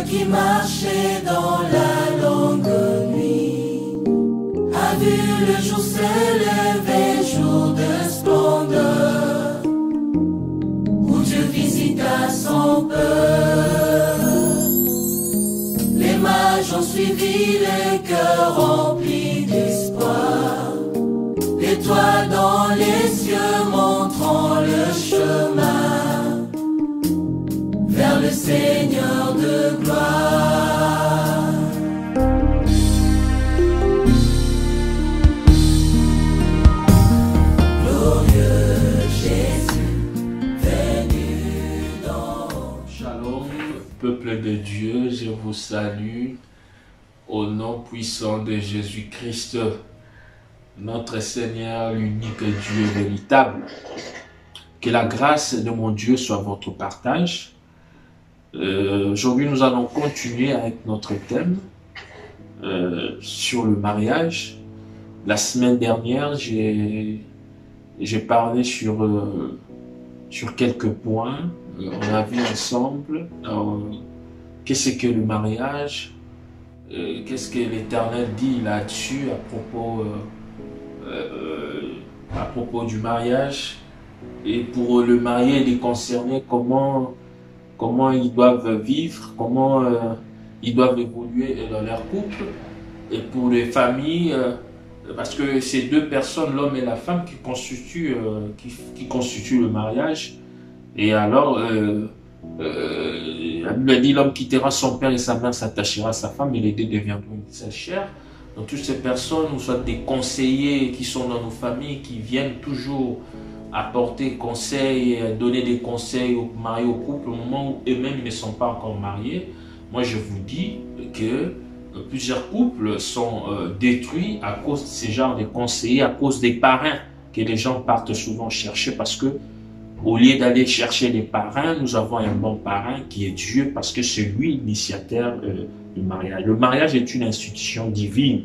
qui marchait dans la longue nuit a vu le jour s'élever, jour de splendeur, où Dieu visita son peuple. Les mages ont suivi les cœurs remplis d'espoir, l'étoile dans les cieux montrant le chemin vers le Seigneur de gloire. Glorieux Jésus, venu dans... Shalom, peuple de Dieu, je vous salue au nom puissant de Jésus-Christ, notre Seigneur, l'unique Dieu véritable. Que la grâce de mon Dieu soit votre partage. Aujourd'hui, nous allons continuer avec notre thème sur le mariage. La semaine dernière, j'ai parlé sur quelques points. On a vu ensemble qu'est-ce que le mariage, qu'est-ce que l'Éternel dit là-dessus à propos du mariage. Et pour le marié et les concernés, comment ils doivent vivre, comment ils doivent évoluer dans leur couple. Et pour les familles, parce que c'est deux personnes, l'homme et la femme, qui constituent le mariage. Et alors, la Bible dit, l'homme quittera son père et sa mère, s'attachera à sa femme, et les deux deviendront une seule chair. Donc toutes ces personnes, ou soit des conseillers qui sont dans nos familles, qui viennent toujours apporter conseil, donner des conseils aux mariés, au couple, au moment où eux-mêmes ne sont pas encore mariés. Moi, je vous dis que plusieurs couples sont détruits à cause de ces genres de conseillers, à cause des parrains que les gens partent souvent chercher, parce que au lieu d'aller chercher les parrains, nous avons un bon parrain qui est Dieu, parce que c'est lui l'initiateur du mariage. Le mariage est une institution divine.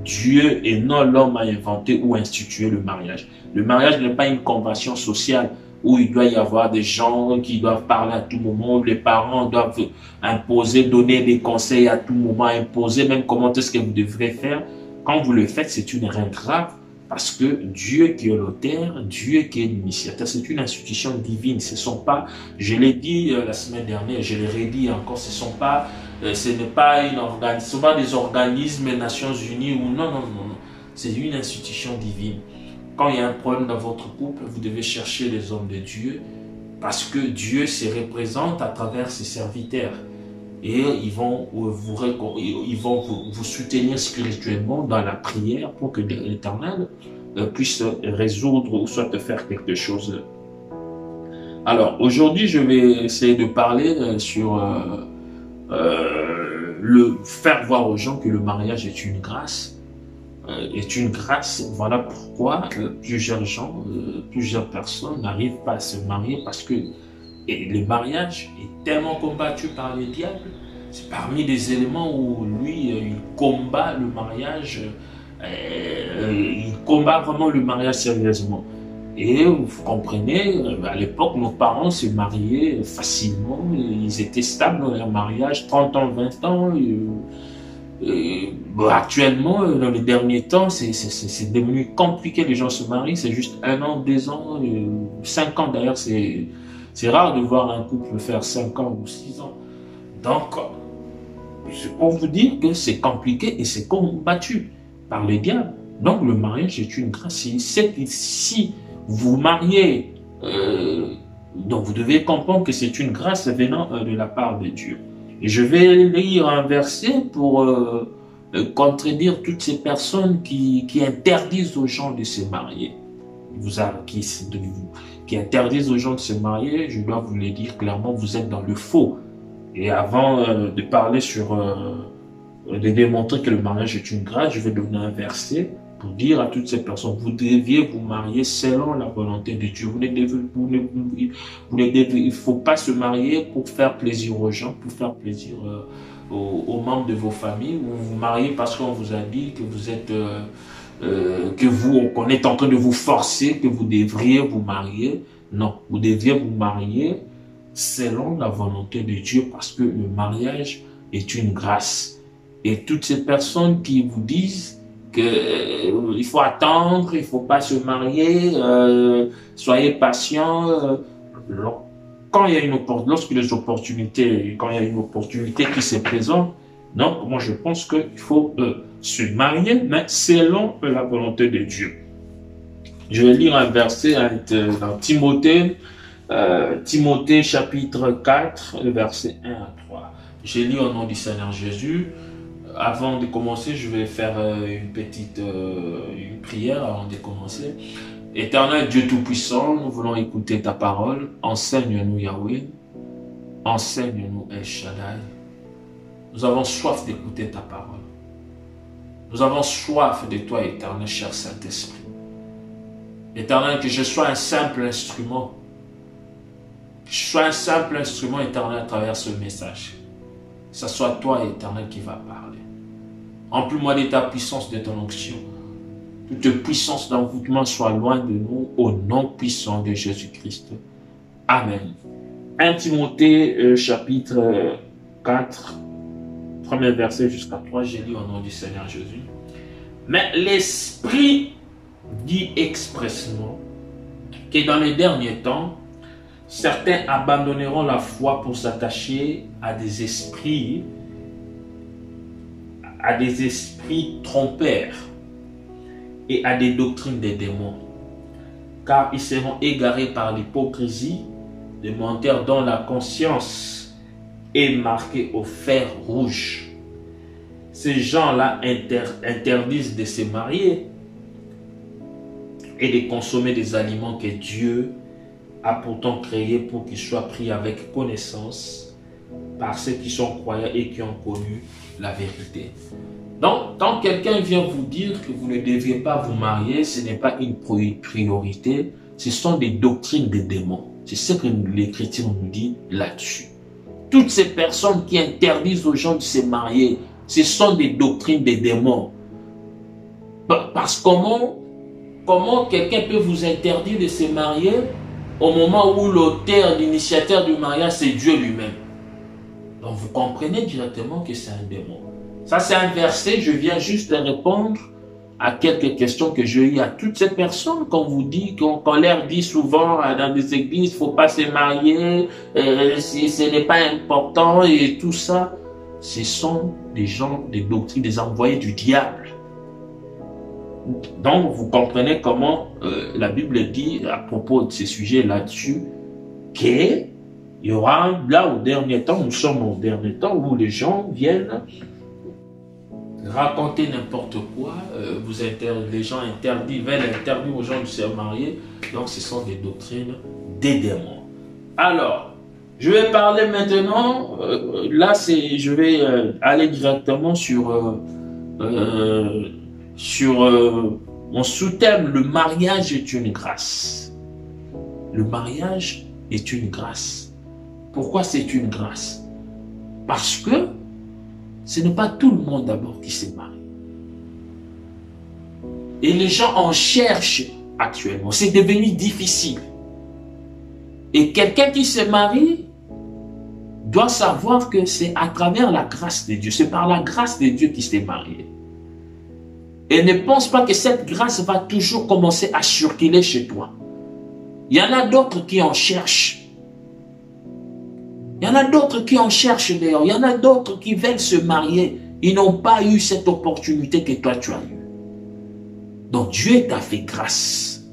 Dieu et non l'homme a inventé ou institué le mariage. Le mariage n'est pas une convention sociale où il doit y avoir des gens qui doivent parler à tout moment, où les parents doivent imposer, donner des conseils à tout moment, imposer même comment est-ce que vous devrez faire. Quand vous le faites, c'est une erreur grave, parce que Dieu qui est l'auteur, Dieu qui est l'initiateur, c'est une institution divine. Ce ne sont pas, je l'ai dit la semaine dernière, je l'ai redit encore, ce n'est pas des organismes des Nations Unies ou non, c'est une institution divine. Quand il y a un problème dans votre couple, vous devez chercher les hommes de Dieu, parce que Dieu se représente à travers ses serviteurs. Et ils vont vous soutenir spirituellement dans la prière pour que l'Éternel puisse résoudre ou soit faire quelque chose. Alors aujourd'hui, je vais essayer de parler sur faire voir aux gens que le mariage est une grâce. Voilà pourquoi plusieurs personnes n'arrivent pas à se marier, parce que le mariage est tellement combattu par le diable. C'est parmi les éléments où lui, il combat le mariage, il combat vraiment le mariage sérieusement. Et vous comprenez, à l'époque, nos parents se mariaient facilement, ils étaient stables dans leur mariage, 30 ans, 20 ans. Actuellement, dans les derniers temps, c'est devenu compliqué, les gens se marient, c'est juste 1 an, 2 ans, 5 ans d'ailleurs, c'est rare de voir un couple faire 5 ans ou 6 ans. Donc, c'est pour vous dire que c'est compliqué et c'est combattu par le diable. Donc, le mariage est une grâce. Si vous mariez, donc vous devez comprendre que c'est une grâce venant de la part de Dieu. Et je vais lire un verset pour contredire toutes ces personnes qui interdisent aux gens de se marier. Qui interdisent aux gens de se marier, je dois vous le dire clairement, vous êtes dans le faux. Et avant de parler de démontrer que le mariage est une grâce, je vais donner un verset pour dire à toutes ces personnes, vous deviez vous marier selon la volonté de Dieu. Il ne faut pas se marier pour faire plaisir aux gens, pour faire plaisir aux membres de vos familles. Vous vous mariez parce qu'on vous a dit que vous êtes qu'on est en train de vous forcer, que vous devriez vous marier. Non, vous deviez vous marier selon la volonté de Dieu, parce que le mariage est une grâce. Et toutes ces personnes qui vous disent que il faut attendre, il faut pas se marier, soyez patient. Quand il y a une opportunité, quand il y a une opportunité qui se présente, donc moi je pense qu'il faut se marier, mais selon la volonté de Dieu. Je vais lire un verset dans Timothée, Timothée chapitre 4, versets 1 à 3. Je lis au nom du Seigneur Jésus. Avant de commencer, je vais faire une prière avant de commencer. Éternel Dieu Tout-Puissant, nous voulons écouter ta parole. Enseigne-nous Yahweh. Enseigne-nous El Shaddai. Nous avons soif d'écouter ta parole. Nous avons soif de toi, éternel, cher Saint-Esprit. Éternel, que je sois un simple instrument. Que je sois un simple instrument, éternel, à travers ce message. Que ce soit toi, éternel, qui va parler. Remplis-moi de ta puissance, de ton onction. Toute puissance d'envoûtement soit loin de nous, au nom puissant de Jésus-Christ. Amen. 1 Timothée, chapitre 4, premier verset jusqu'à 3, j'ai lu au nom du Seigneur Jésus. Mais l'Esprit dit expressément que dans les derniers temps, certains abandonneront la foi pour s'attacher à des esprits trompeurs et à des doctrines des démons, car ils seront égarés par l'hypocrisie des menteurs dont la conscience est marquée au fer rouge. Ces gens-là interdisent de se marier et de consommer des aliments que Dieu a pourtant créés pour qu'ils soient pris avec connaissance par ceux qui sont croyants et qui ont connu la vérité. Donc, quand quelqu'un vient vous dire que vous ne deviez pas vous marier, ce n'est pas une priorité, ce sont des doctrines des démons. C'est ce que l'Écriture nous dit là-dessus. Toutes ces personnes qui interdisent aux gens de se marier, ce sont des doctrines des démons. Parce que comment quelqu'un peut vous interdire de se marier au moment où l'auteur, l'initiateur du mariage, c'est Dieu lui-même? Donc vous comprenez directement que c'est un démon. Ça c'est un verset, je viens juste de répondre à quelques questions que j'ai eues à toutes ces personnes qu'on vous dit, qu'on leur dit souvent dans des églises, il ne faut pas se marier, si ce n'est pas important et tout ça. Ce sont des gens, des doctrines, des envoyés du diable. Donc vous comprenez comment la Bible dit à propos de ces sujets là-dessus qu'il y aura là au dernier temps, nous sommes au dernier temps où les gens viennent raconter n'importe quoi, les gens veulent interdire aux gens de se marier, donc ce sont des doctrines des démons. Alors, je vais parler maintenant, je vais aller directement sur mon sous-thème, le mariage est une grâce. Le mariage est une grâce. Pourquoi c'est une grâce? Parce que ce n'est pas tout le monde d'abord qui se marie. Et les gens en cherchent actuellement. C'est devenu difficile. Et quelqu'un qui se marie doit savoir que c'est à travers la grâce de Dieu. C'est par la grâce de Dieu qu'il s'est marié. Et ne pense pas que cette grâce va toujours commencer à circuler chez toi. Il y en a d'autres qui en cherchent. Il y en a d'autres qui en cherchent d'ailleurs. Il y en a d'autres qui veulent se marier. Ils n'ont pas eu cette opportunité que toi tu as eue. Donc Dieu t'a fait grâce.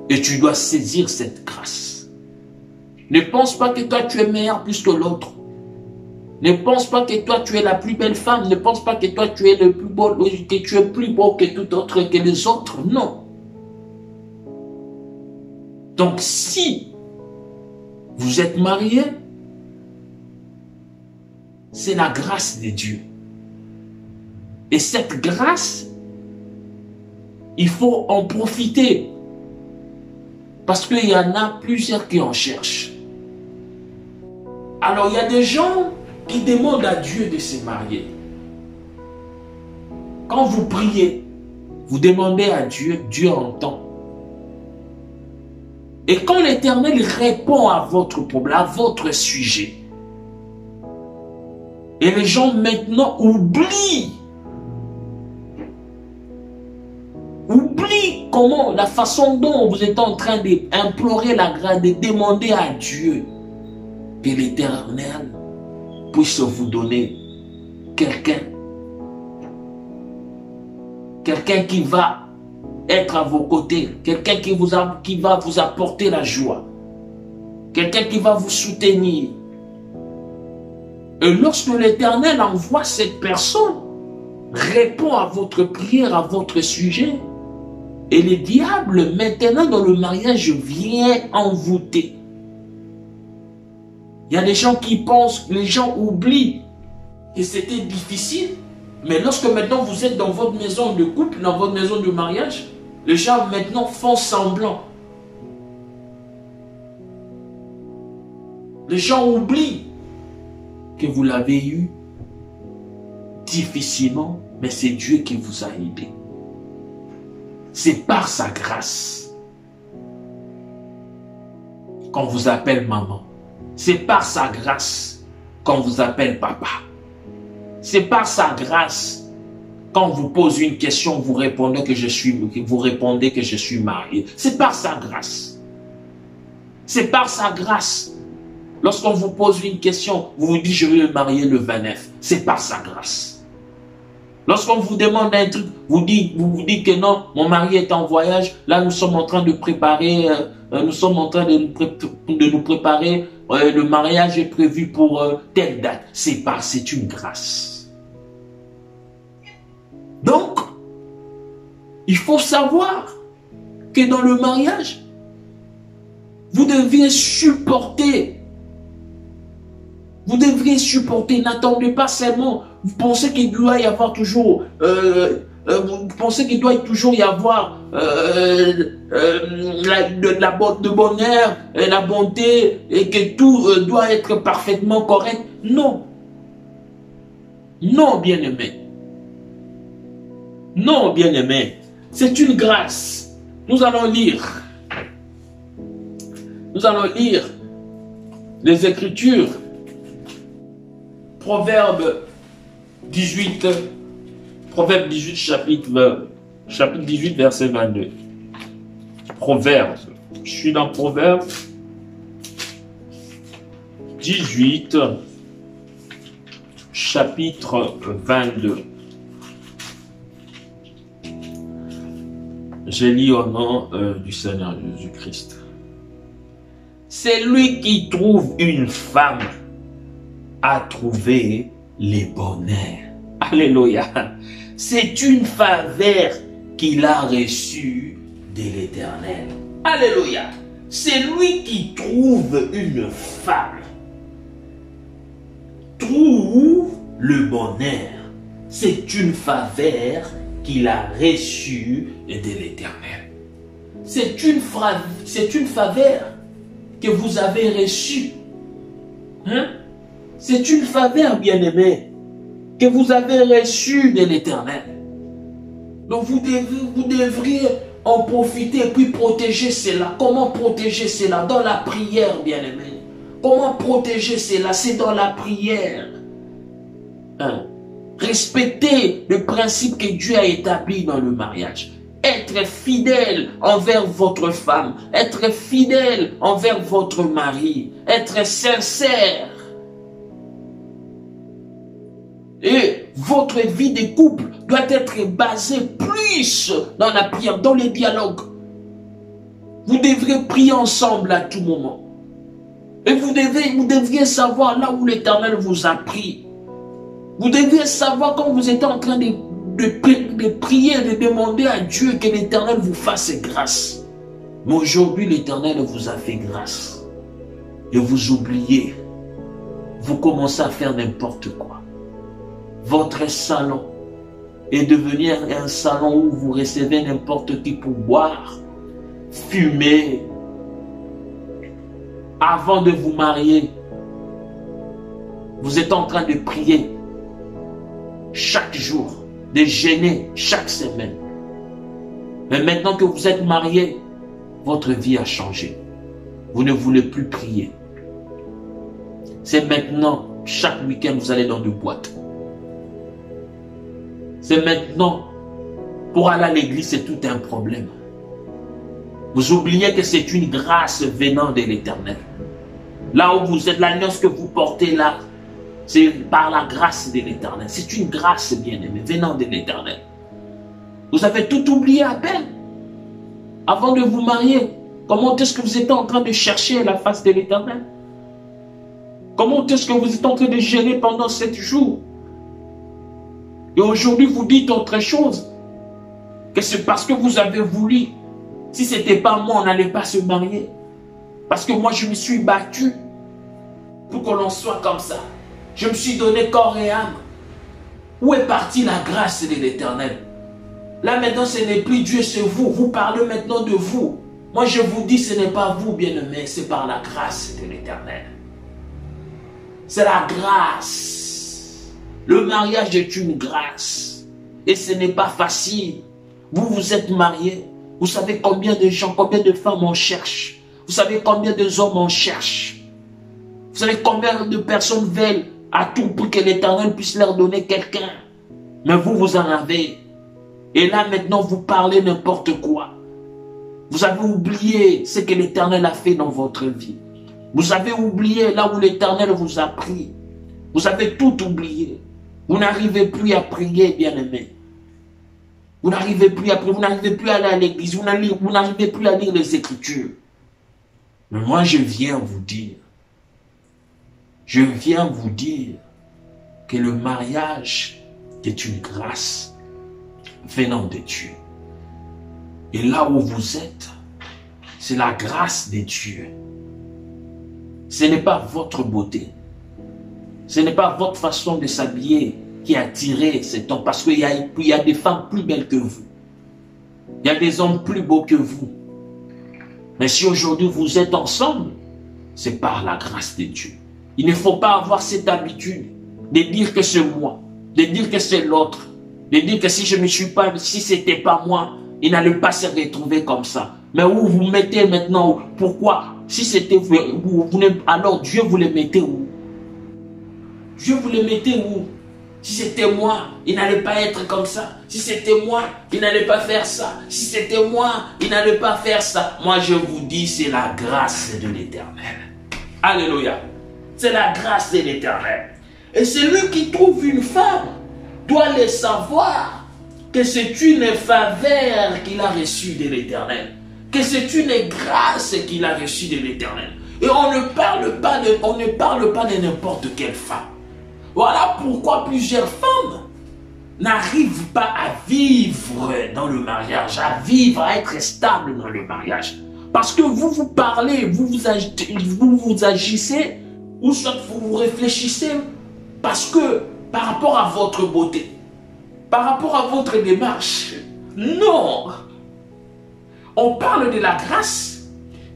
Et tu dois saisir cette grâce. Ne pense pas que toi tu es meilleur plus que l'autre. Ne pense pas que toi tu es la plus belle femme. Ne pense pas que toi tu es le plus beau, que tu es plus beau que tout autre que les autres. Non. Donc si vous êtes marié, c'est la grâce de Dieu. Et cette grâce, il faut en profiter. Parce qu'il y en a plusieurs qui en cherchent. Alors il y a des gens qui demandent à Dieu de se marier. Quand vous priez, vous demandez à Dieu, Dieu entend. Et quand l'Éternel répond à votre problème, à votre sujet, et les gens maintenant oublient comment, la façon dont vous êtes en train d'implorer la grâce, de demander à Dieu que l'Éternel puisse vous donner quelqu'un qui va être à vos côtés, quelqu'un qui va vous apporter la joie, quelqu'un qui va vous soutenir. Et lorsque l'Éternel envoie cette personne, répond à votre prière, à votre sujet, et le diable, maintenant dans le mariage, vient envoûter. Il y a des gens qui pensent, les gens oublient que c'était difficile, mais lorsque maintenant vous êtes dans votre maison de couple, dans votre maison de mariage, les gens maintenant font semblant. Les gens oublient que vous l'avez eu difficilement, mais c'est Dieu qui vous a aidé. C'est par sa grâce qu'on vous appelle maman. C'est par sa grâce qu'on vous appelle papa. C'est par sa grâce quand on vous pose une question, vous répondez que je suis marié. C'est par sa grâce. C'est par sa grâse. Lorsqu'on vous pose une question, vous vous dites je vais me marier le 29. C'est par sa grâce. Lorsqu'on vous demande un truc, vous vous dites que non, mon mari est en voyage, là nous sommes en train de préparer, de nous préparer, le mariage est prévu pour telle date. C'est une grâce. Donc, il faut savoir que dans le mariage, vous devriez supporter. Vous devriez supporter. N'attendez pas seulement. Vous pensez qu'il doit y avoir toujours. Vous pensez qu'il doit toujours y avoir de bonheur, la bonté, et que tout doit être parfaitement correct. Non. Non, bien-aimé. Non, bien-aimé. C'est une grâce. Nous allons lire. Nous allons lire les Écritures. Proverbe 18, chapitre 18, verset 22. Proverbe. Je suis dans Proverbe 18, chapitre 22. Je lis au nom du Seigneur Jésus-Christ. C'est lui qui trouve une femme à trouver les bonheurs. Alléluia. C'est une faveur qu'il a reçue de l'Éternel. Alléluia. C'est lui qui trouve une femme. Trouve le bonheur. C'est une faveur qu'il a reçue de l'Éternel. C'est une faveur que vous avez reçue. Hein? C'est une faveur, bien-aimé, que vous avez reçue de l'Éternel. Donc vous devriez en profiter et puis protéger cela. Comment protéger cela? Dans la prière, bien-aimé. Comment protéger cela? C'est dans la prière. Hein? Respectez le principe que Dieu a établi dans le mariage. Être fidèle envers votre femme. Être fidèle envers votre mari. Être sincère. Et votre vie de couple doit être basée plus dans la prière, dans les dialogues. Vous devrez prier ensemble à tout moment. Et vous devriez savoir là où l'Éternel vous a pris. Vous devriez savoir quand vous êtes en train de prier, de demander à Dieu que l'Éternel vous fasse grâce. Mais aujourd'hui, l'Éternel vous a fait grâce. Et vous oubliez. Vous commencez à faire n'importe quoi. Votre salon est devenu un salon où vous recevez n'importe qui pour boire, fumer. Avant de vous marier, vous êtes en train de prier chaque jour, de jeûner chaque semaine. Mais maintenant que vous êtes marié, votre vie a changé. Vous ne voulez plus prier. C'est maintenant, chaque week-end, vous allez dans des boîtes. C'est maintenant, pour aller à l'église, c'est tout un problème. Vous oubliez que c'est une grâce venant de l'Éternel. Là où vous êtes, l'alliance que vous portez là, c'est par la grâce de l'Éternel. C'est une grâce bien-aimée, venant de l'Éternel. Vous avez tout oublié à peine. Avant de vous marier, comment est-ce que vous êtes en train de chercher la face de l'Éternel? Comment est-ce que vous êtes en train de gêner pendant 7 jours? Et aujourd'hui, vous dites autre chose. Que c'est parce que vous avez voulu. Si ce n'était pas moi, on n'allait pas se marier. Parce que moi, je me suis battu pour que l'on soit comme ça. Je me suis donné corps et âme. Où est partie la grâce de l'Éternel? Là maintenant, ce n'est plus Dieu, c'est vous. Vous parlez maintenant de vous. Moi, je vous dis, ce n'est pas vous, bien-aimés, c'est par la grâce de l'Éternel. C'est la grâce. Le mariage est une grâce. Et ce n'est pas facile. Vous, vous êtes mariés. Vous savez combien de gens, combien de femmes on cherche. Vous savez combien de hommes on cherche. Vous savez combien de personnes veulent à tout pour que l'Éternel puisse leur donner quelqu'un. Mais vous, vous en avez. Et là, maintenant, vous parlez n'importe quoi. Vous avez oublié ce que l'Éternel a fait dans votre vie. Vous avez oublié là où l'Éternel vous a pris. Vous avez tout oublié. Vous n'arrivez plus à prier, bien-aimés. Vous n'arrivez plus à prier, vous n'arrivez plus à aller à l'église, vous n'arrivez plus à lire les Écritures. Mais moi, je viens vous dire que le mariage est une grâce venant de Dieu. Et là où vous êtes, c'est la grâce de Dieu. Ce n'est pas votre beauté. Ce n'est pas votre façon de s'habiller qui a attiré cet homme. Parce qu'il y a des femmes plus belles que vous. Il y a des hommes plus beaux que vous. Mais si aujourd'hui vous êtes ensemble, c'est par la grâce de Dieu. Il ne faut pas avoir cette habitude de dire que c'est moi, de dire que c'est l'autre, de dire que si je ne suis pas, si c'était pas moi, il n'allait pas se retrouver comme ça. Mais où vous mettez maintenant, pourquoi? Si c'était vous, alors Dieu vous le mettez où? Dieu vous le mettez où? Si c'était moi, il n'allait pas être comme ça. Si c'était moi, il n'allait pas faire ça. Si c'était moi, il n'allait pas faire ça. Moi, je vous dis, c'est la grâce de l'Éternel. Alléluia. C'est la grâce de l'Éternel. Et celui qui trouve une femme doit le savoir que c'est une faveur qu'il a reçue de l'Éternel. Que c'est une grâce qu'il a reçue de l'Éternel. Et on ne parle pas de n'importe quelle femme. Voilà pourquoi plusieurs femmes n'arrivent pas à vivre dans le mariage, à être stable dans le mariage. Parce que vous parlez, vous agissez, ou soit vous réfléchissez, parce que par rapport à votre beauté, par rapport à votre démarche, non. On parle de la grâce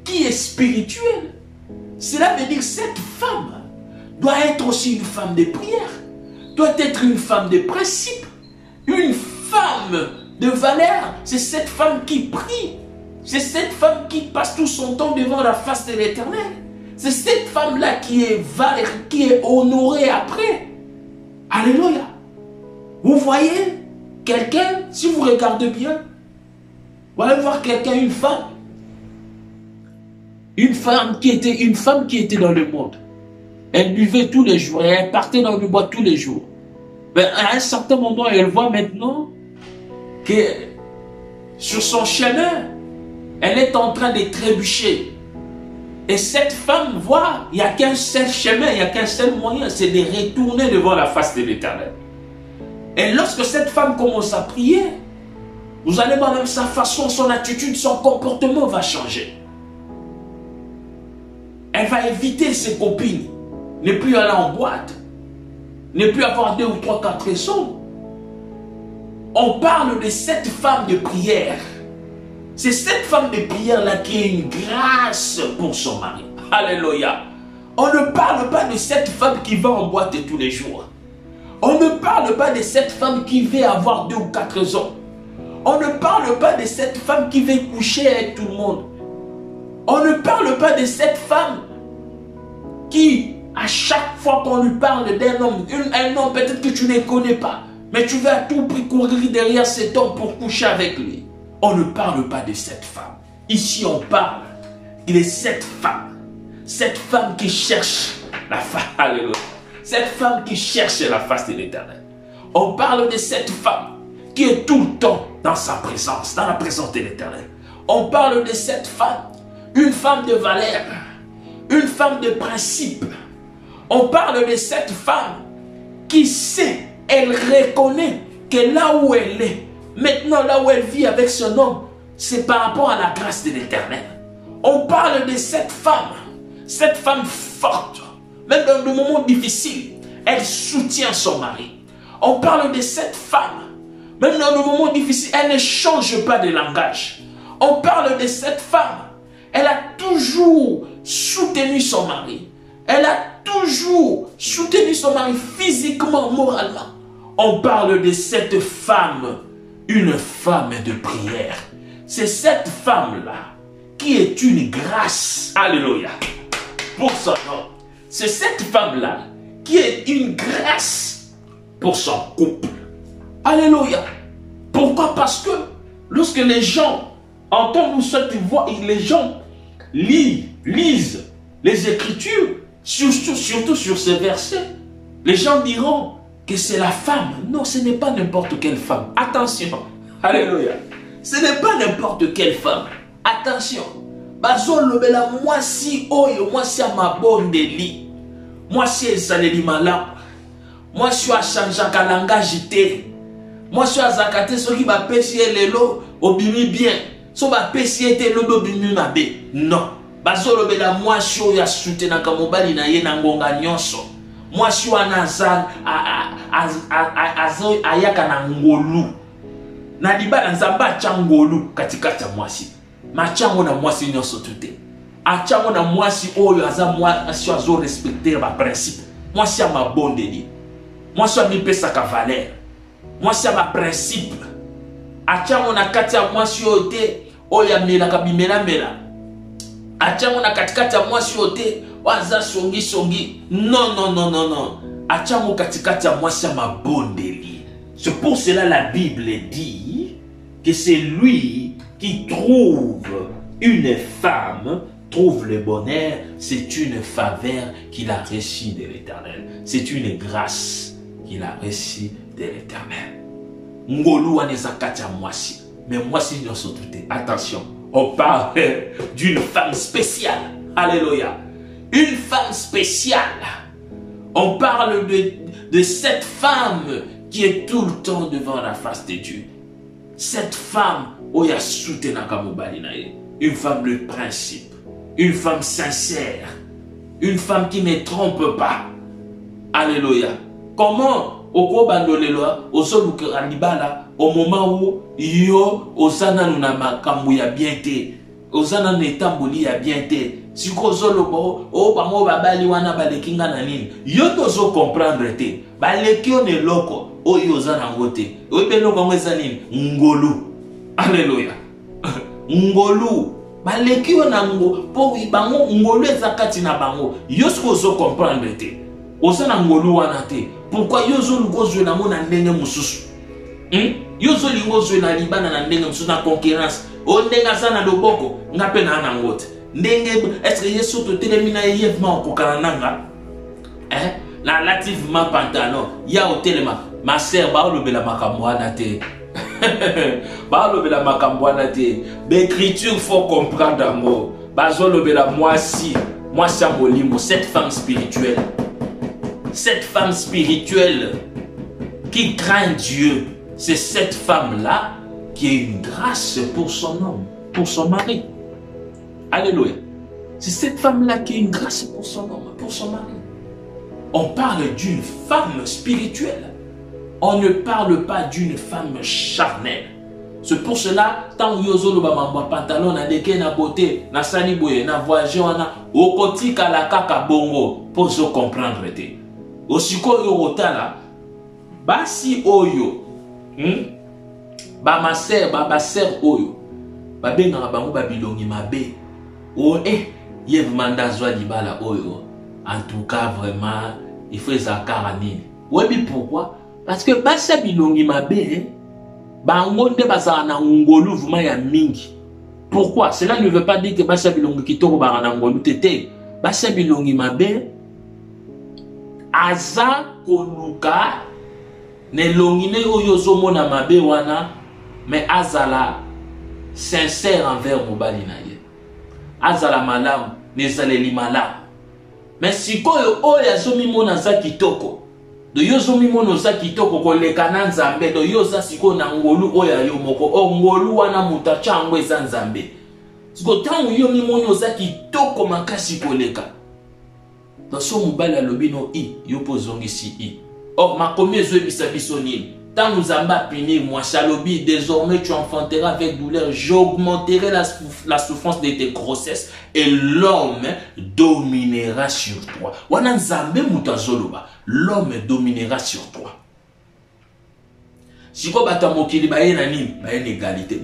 qui est spirituelle. Cela veut dire que cette femme doit être aussi une femme de prière, doit être une femme de principe, une femme de valeur. C'est cette femme qui prie, c'est cette femme qui passe tout son temps devant la face de l'Éternel. C'est cette femme-là qui est honorée après. Alléluia. Vous voyez quelqu'un, si vous regardez bien, vous allez voir quelqu'un, une femme qui était dans le monde. Elle buvait tous les jours et elle partait dans le bois tous les jours. Mais à un certain moment, elle voit maintenant que sur son chemin, elle est en train de trébucher. Et cette femme voit, il n'y a qu'un seul chemin, il n'y a qu'un seul moyen, c'est de retourner devant la face de l'Éternel. Et lorsque cette femme commence à prier, vous allez voir même sa façon, son attitude, son comportement va changer. Elle va éviter ses copines. Ne plus aller en boîte, ne plus avoir 2 ou 3, 4 hommes. On parle de cette femme de prière. C'est cette femme de prière-là qui est une grâce pour son mari. Alléluia. On ne parle pas de cette femme qui va en boîte tous les jours. On ne parle pas de cette femme qui veut avoir 2 ou 4 hommes. On ne parle pas de cette femme qui veut coucher avec tout le monde. On ne parle pas de cette femme qui, à chaque fois qu'on lui parle d'un homme, un homme peut-être que tu ne connais pas, mais tu vas à tout prix courir derrière cet homme pour coucher avec lui. On ne parle pas de cette femme. Ici, on parle de cette femme qui cherche la face. Alléluia. Cette femme qui cherche la face de l'Éternel. On parle de cette femme qui est tout le temps dans sa présence, dans la présence de l'Éternel. On parle de cette femme, une femme de valeur, une femme de principe. On parle de cette femme qui sait, elle reconnaît que là où elle est, maintenant là où elle vit avec son homme, c'est par rapport à la grâce de l'Éternel. On parle de cette femme forte, même dans le moment difficile, elle soutient son mari. On parle de cette femme, même dans le moment difficile, elle ne change pas de langage. On parle de cette femme, elle a toujours soutenu son mari. Elle a toujours soutenu son mari physiquement, moralement. On parle de cette femme, une femme de prière. C'est cette femme-là qui est une grâce. Alléluia. Pour son nom. C'est cette femme-là qui est une grâce pour son couple. Alléluia. Pourquoi? Parce que lorsque les gens entendent cette voix, les gens lisent les Écritures, surtout sur ces versets, les gens diront que c'est la femme. Non, ce n'est pas n'importe quelle femme. Attention. Alléluia. Ce n'est pas n'importe quelle femme. Attention. Bazolobela mwasi oyo, mwasi ya mabondeli. Mwasi ezaleli malamu. Mwasi a changeaka langage te. Mwasi azaka te soki bapesi ye lelo obimi bien. So bapesi ye te lobi obimi mabe. Non. Bazolobela mwasi oyo asutenaka mobali na ye na ngonga nyonso. Mwasi wana ayaka na ngolu. Na libala nzamba atia ngolu katikati ya mwasi. Machango na mwasi nyonso tute. Achango na mwasi oyo aza mwasi azo respecter ba principe. Mwasi ya mabondeli. Mwasi ya mipesaka valeur. Mwasi ya ba principe. Achango na kati ya mwasi oyo te oyo amelaka bimela. Achango na katikati ya mwasi oyo te waza songi. Non. Achango katikati ya mwasi ya mabondeli. C'est pour cela la Bible dit que c'est lui qui trouve une femme, trouve le bonheur, c'est une faveur qu'il a reçue de l'Éternel. C'est une grâce qu'il a reçue de l'Éternel. Ngolu anezakati ya mwasi. Mais mwasi nyonso tute. Attention, on parle d'une femme spéciale. Alléluia. Une femme spéciale. On parle de cette femme qui est tout le temps devant la face de Dieu. Cette femme, oya soutenaka mobali na ye. Une femme de principe. Une femme sincère. Une femme qui ne trompe pas. Alléluia. Comment oko bandolelo osoluka libala au moment où yo osana na makambo ya bien te. Osana na etamboli ya bien te. Siko zolobo o bango babali wana balekinga na nini. Yo tozo comprendre te. Baleki on eloko oyo ozana ngote. Oyebeloko ngweza nini? Ngolu. Alléluia. Ngolu. Baleki on ngo po bango ngolu ezakati na bango. Yo siko zo comprendre te. Ozana ngolu wana te. Pourquoi yo zo lukozwe na mona ndenge mususu? Yo zo lingozwe na libana na ndenge mususu na concurrence. O ndenga sana loboko ngape na ana ngote. Ndenge est-ce que Yesu to telemina yevma okokana nanga? Relativement pantalon ya hotelema ma sœur ba lobela makambo wana te. Ba lobela makambo wana te. L'écriture faut comprendre amour. Bazo lobela mwasi ya molimo, cette femme spirituelle. Cette femme spirituelle qui craint Dieu, c'est cette femme-là qui est une grâce pour son homme, pour son mari. Alléluia. C'est cette femme-là qui est une grâce pour son homme, pour son mari. On parle d'une femme spirituelle. On ne parle pas d'une femme charnelle. C'est pour cela, tant yozo lo bamamba pantalon na deke na beauté, na sali boye, na voyage wana, okotika la kaka bongo, pour se comprendre te. Osiko yo rotala, basi oyo, ba ma sœur, ba sœur oyo, ba benga bango ba bilongi mabe, Oh, il y a vraiment d'azwa libala, oh, en tout cas, vraiment, il faut ça caranine. Oui, mais pourquoi? Parce que basa bilongi mabe, bangonde basa na ngolu vraiment ya mingi. Pourquoi? Cela ne veut pas dire que basa bilongi kitoko ba na ngolu tete. Basa bilongi mabe aza koluka ne longine oyo zomona mabe wana, mais azala sincère envers mobali na ye. Azala malamu, nezaleli malamu. Mais si koyo oyo azomi mona za kitoko, do yo zomi mona za kitoko koleka na nzambe, do yo za siko na ngolu oyo yo moko, o ngolu wana mutacha yango eza nzambe. Siko tango yo mimona za kitoko makasi koleka. Dans son mobile alobi no i, yo pozongisi i. Or makomi ezwebisa biso nini? Tant nous a puni, moi, Chalobi, désormais tu enfanteras avec douleur, j'augmenterai la souffrance de tes grossesses et l'homme dominera sur toi. L'homme dominera sur toi. Si vous avez une égalité,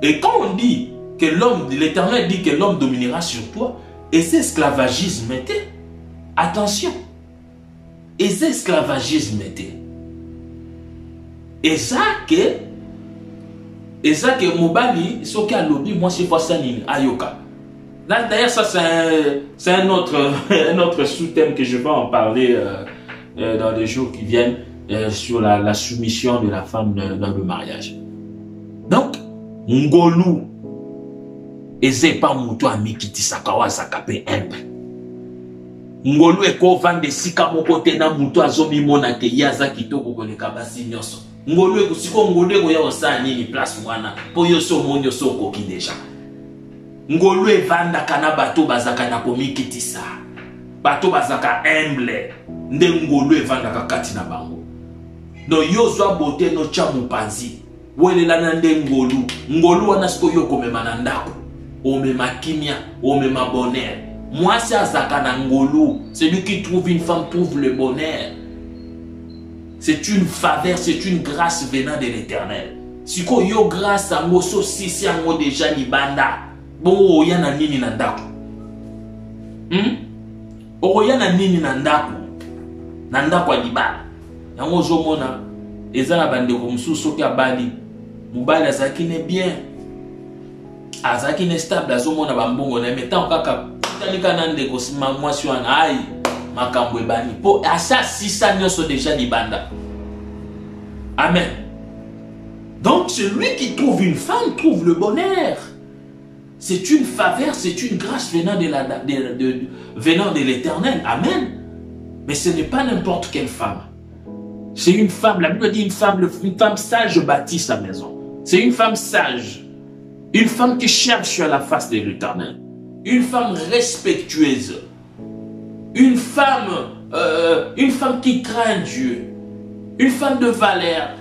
et quand on dit que l'homme, l'Éternel dit que l'homme dominera sur toi, et c'est esclavagisme, attention, et c'est esclavagisme, et ça que mobali soki a lobby moi c'est pas ça ni ayoka. Là d'ailleurs ça c'est un autre sous-thème que je vais en parler dans les jours qui viennent sur la soumission de la femme dans le mariage. Donc ngolu eze pas muto amikiti sakawa sakape embe. Ngolu eko vande sika moko te na muto azomi mona ke yaza kitoko koleka basi nyonso. Ngolu eko siko ngolu eko ya osani ni place wana po yo so monyo so koki deja. Ngolu evanda kana bato bazaka na komikitisa. Bato bazaka humble. Nde ngolu evanda kakati na bango. No yo zwa bote no cha mupanzi. Welela na nde ngolu. Ngolu wana siko yo komema na ndako. Omema kimia, omema bonheur. Moi, c'est Azakana Ngolu. Celui qui trouve une femme trouve le bonheur. C'est une faveur, c'est une grâce venant de l'Éternel. Si ko yo grâce à moso sisi ango déjà libanda. Bon, oya na nini nandako. Oya na nini nandako. Nandako libanda. Yango zomona ezala bande ko mususu ki abali. Mubali azaki ne bien. Azaki ne stable azomona bambongo na metan kaka tanika nande ko sima mwasi wana ai makambo ebani po asa sisa nyoso déjà libanda. Amen. Donc celui qui trouve une femme trouve le bonheur. C'est une faveur, c'est une grâce venant venant de l'Éternel. Amen. Mais ce n'est pas n'importe quelle femme. C'est une femme, la Bible dit une femme sage bâtit sa maison. C'est une femme sage. Une femme qui cherche la face de l'Éternel. Une femme respectueuse. Une femme qui craint Dieu. Une femme de valeur.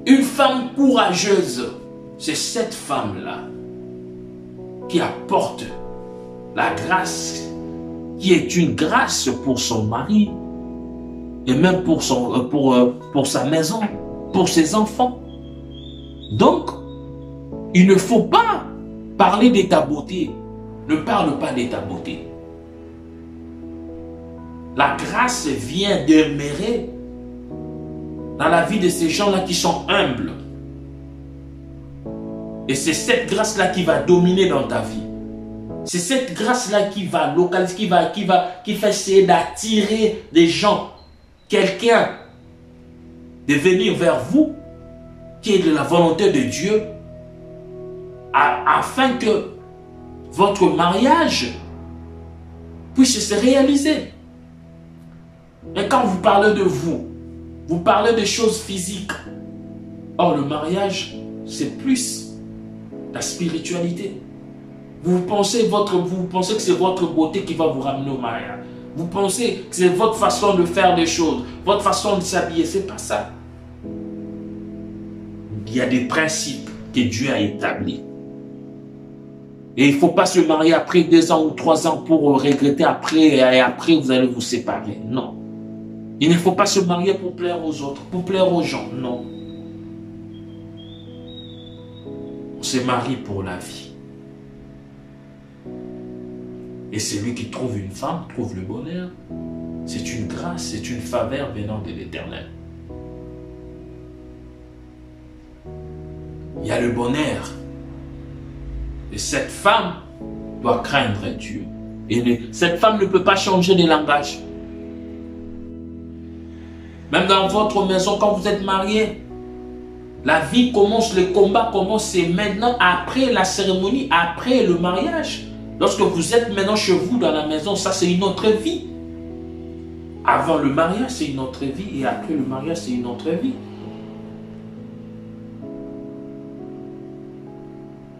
Une femme courageuse. C'est cette femme-là qui apporte la grâce, qui est une grâce pour son mari et même pour sa maison, pour ses enfants. Donc, il ne faut pas parler de ta beauté. Ne parle pas de ta beauté. La grâce vient demeurer dans la vie de ces gens-là qui sont humbles. Et c'est cette grâce-là qui va dominer dans ta vie. C'est cette grâce-là qui va localiser, qui va essayer d'attirer des gens, quelqu'un, de venir vers vous, qui est de la volonté de Dieu, afin que votre mariage puisse se réaliser. Et quand vous parlez de vous parlez de choses physiques. Or, le mariage, c'est plus la spiritualité. Vous pensez que c'est votre beauté qui va vous ramener au mariage. Vous pensez que c'est votre façon de faire des choses, votre façon de s'habiller. C'est pas ça. Il y a des principes que Dieu a établis. Et il ne faut pas se marier après 2 ans ou 3 ans pour regretter après et après vous allez vous séparer. Non. Il ne faut pas se marier pour plaire aux autres, pour plaire aux gens. Non. On se marie pour la vie. Et celui qui trouve une femme trouve le bonheur. C'est une grâce, c'est une faveur venant de l'Éternel. Il y a le bonheur. Et cette femme doit craindre Dieu. Et cette femme ne peut pas changer de langage. Même dans votre maison, quand vous êtes mariés, la vie commence, le combat commence, c'est maintenant, après la cérémonie, après le mariage. Lorsque vous êtes maintenant chez vous dans la maison, ça c'est une autre vie. Avant le mariage, c'est une autre vie. Et après le mariage, c'est une autre vie.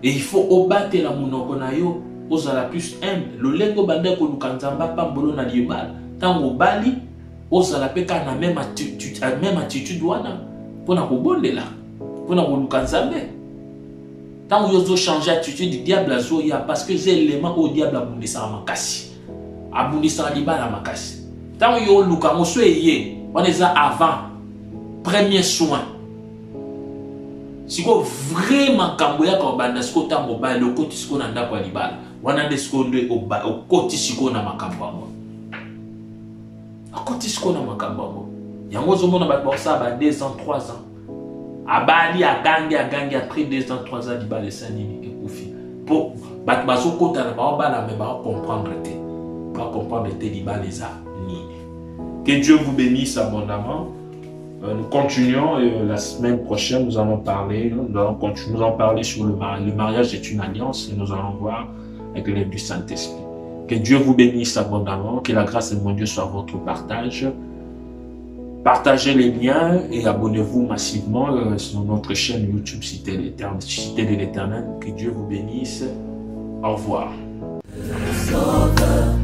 Et il faut obattre la monoko na yo, ozala plus humble. Le lengo banda ko lukanzamba pambolo na liebal. Tango bali, ozala peka na même attitude wana. Pona ko bondela. Pona ko lukanzambe. Tango yozo changer attitude du diable azo ya parce que c'est l'élément au diable abundisa makasi. Abundisa libala makasi. Tango yo lukango so yé, on est avant premier soin. Si vous vraiment kamboya ka banda siko tambo ba le koti siko na ndako ya libala wana de siko ndo o koti siko na makambo amo akoti siko na makambo amo yango zo mona ba sa ba 2 ans 3 ans abali agangi après 2 ans 3 ans libala sanini ekufi pour ba baso kota na ba bala me ba comprendre te libala za ni. Que Dieu vous bénisse abondamment. Nous continuons et la semaine prochaine, nous allons parler, nous allons parler sur le mariage. Le mariage est une alliance et nous allons voir avec l'aide du Saint-Esprit. Que Dieu vous bénisse abondamment, que la grâce de mon Dieu soit votre partage. Partagez les liens et abonnez-vous massivement sur notre chaîne YouTube Cité de l'Éternel. Que Dieu vous bénisse. Au revoir. Sauveur.